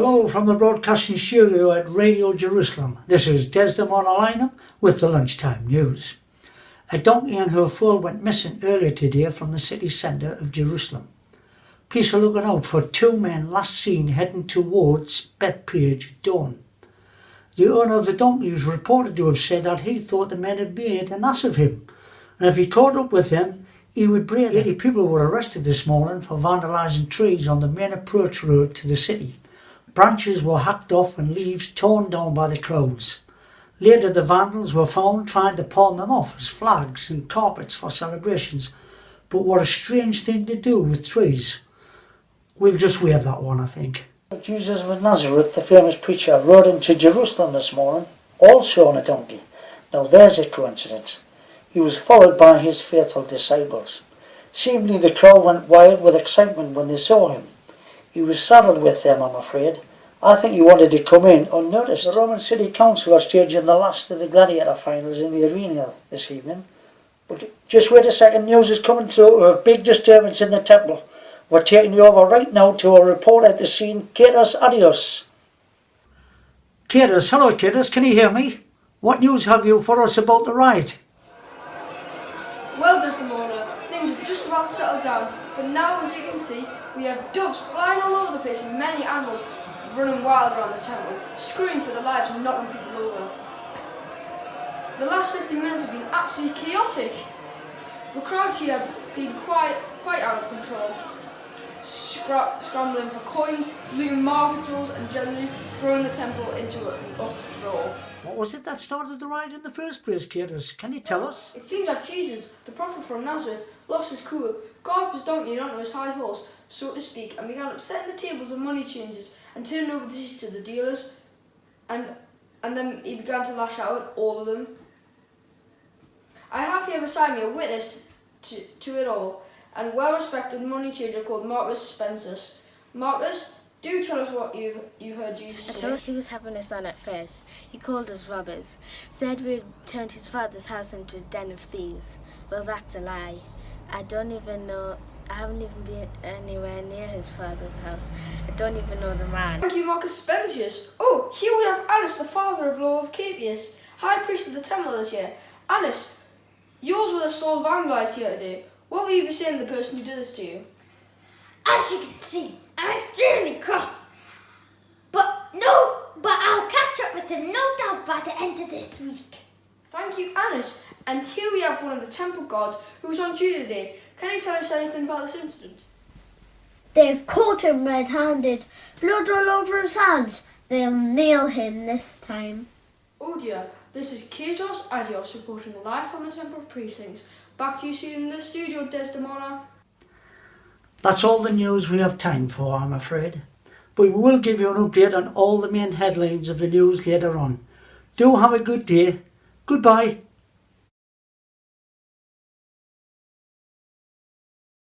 Hello from the broadcasting studio at Radio Jerusalem. This is Desdemona Lynham with the lunchtime news. A donkey and her foal went missing earlier today from the city centre of Jerusalem. Police are looking out for two men last seen heading towards Bethpage at dawn. The owner of the donkey was reported to have said that he thought the men had made an ass of him, and if he caught up with them, he would break them. 80 people were arrested this morning for vandalising trees on the main approach road to the city. Branches were hacked off and leaves torn down by the crowds. Later the vandals were found trying to palm them off as flags and carpets for celebrations. But what a strange thing to do with trees. We'll just wave that one, I think. Jesus of Nazareth, the famous preacher, rode into Jerusalem this morning, also on a donkey. Now there's a coincidence. He was followed by his faithful disciples. Seemingly the crowd went wild with excitement when they saw him. He was saddled with them, I'm afraid. I think he wanted to come in unnoticed. The Roman City Council are staging the last of the gladiator finals in the arena this evening. But just wait a second, news is coming through of a big disturbance in the temple. We're taking you over right now to a report at the scene. Katos, adios. Katos, hello Katos, can you hear me? What news have you for us about the riot? Well, Desdemona, things have just about settled down, but now, as you can see, we have doves flying all over the place and many animals running wild around the temple, screaming for their lives and knocking people over. The last 15 minutes have been absolutely chaotic. The crowds here have been quite out of control, scrambling for coins, looting market stalls and generally throwing the temple into an uproar. What was it that started the riot in the first place, Katos? Can you tell us? It seems like Jesus, the prophet from Nazareth, lost his cool, got off his donkey and onto his high horse, so to speak, and began upsetting the tables of money changers and turning over the keys to the dealers, and then he began to lash out at all of them. I have here beside me a witness to it all, and well-respected money changer called Marcus Spensus. Marcus, do tell us what you heard Jesus say. I thought he was having us on at first. He called us robbers, said we'd turned his father's house into a den of thieves. Well, that's a lie. I haven't even been anywhere near his father's house. I don't even know the man. Thank you, Marcus Spensius. Oh, here we have Annas, the father of Law of Capius, high priest of the temple this year. Annas, yours were the stalls vandalised here today. What will you be saying to the person who did this to you? As you can see, I'm extremely cross. But I'll catch up with him, no doubt, by the end of this week. Thank you, Annas. And here we have one of the temple guards who was on duty today. Can you tell us anything about this incident? They've caught him red-handed, blood all over his hands. They'll nail him this time. Oh dear, this is Katos Adios reporting live from the temple precincts. Back to you soon in the studio, Desdemona. That's all the news we have time for, I'm afraid. But we will give you an update on all the main headlines of the news later on. Do have a good day. Goodbye.